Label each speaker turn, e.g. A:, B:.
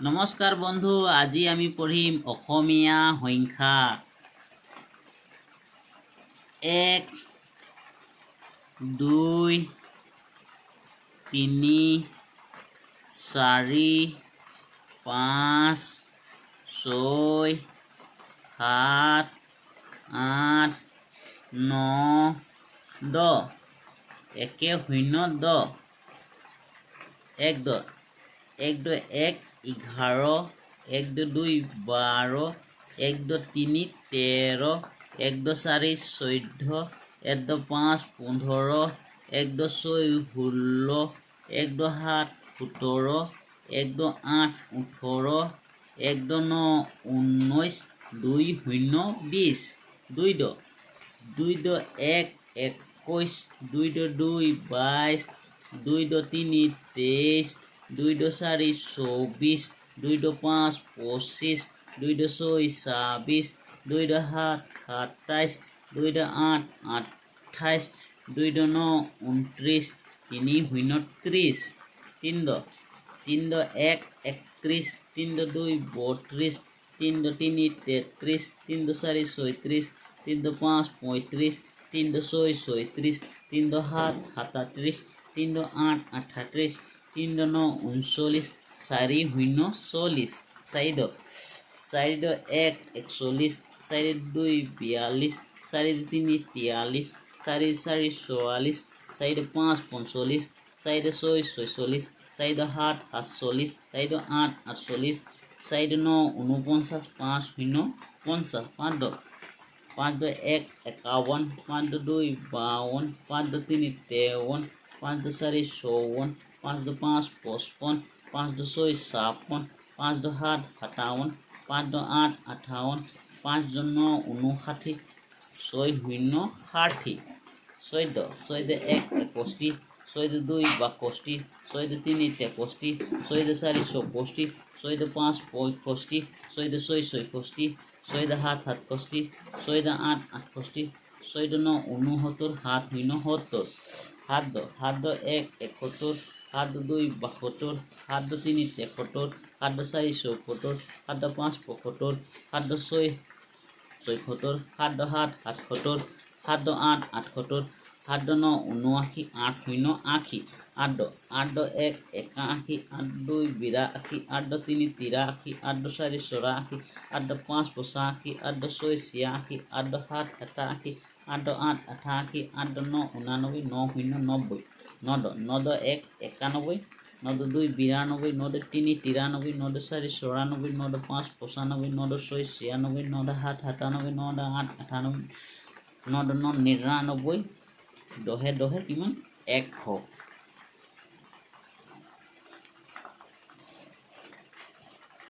A: নমস্কাৰ বন্ধু, আজি আমি পঢ়িম অসমীয়া সংখ্যা 1 2 3 4 5 6 7 8 9 10 একে শূন্য 10 1 10 1 2 1 11 1 2 2 12 1 2 3 13 1 2 4 14 1 2 5 15 1 2 6 16 1 2 7 17 1 2 8 18 1 2 9 19 2 0 20 2 2 2 2 1 21 2 2 2 22 2 2 3 23 2 2 4 24 2 2 5 25 2 2 6 26 2 2 7 27 2 2 8 28 2 2 9 29 3 0 30 3 2 3 2 1 31 3 2 2 32 3 2 3 33 3 2 4 36 3 2 5 35 3 2 6 36 3 2 7 37 3 2 8 38 3 2 9 39 4 0 40 4 2 4 2 1 41 4 2 42 4 3 43 4 4 44 4 5 45 4 6 46 4 7 47 4 8 48 4 9 49 5 0 50 5 2 5 2 1 51 5 2 2 52 5 2 3 53 5 2 4 54 5 2 5 55 5 2 6 56 5 2 7 57 5 2 8 58 5 2 9 59 6 0 60 6 2 6 2 1 61 6 2 2 62 6 2 3 63 6 2 4 64 6 2 5 65 6 2 6 66 6 2 7 67 6 2 8 68 6 2 9 69 7 0 70 7 2 7 2 1 71 7 2 2 72 7 2 3 73 7 2 4 74 7 2 5 75 7 2 6 76 7 2 7 77 7 2 8 78 7 2 9 79 8 0 80 8 2 8 2 1 81 8 2 82 8 2 3 83 8 2 4 84 8 2 5 85 8 2 6 86 8 2 7 87 8 2 8 88 8 2 9 89 9 0 90 9 2 9 2 1 91 9 2 2 92 9 2 3 93 9 2 4 94 9 2 5 95 9 2 6 96 9 2 7 97 9 2 8 98 9 2 9 99 10 10 কিমান 100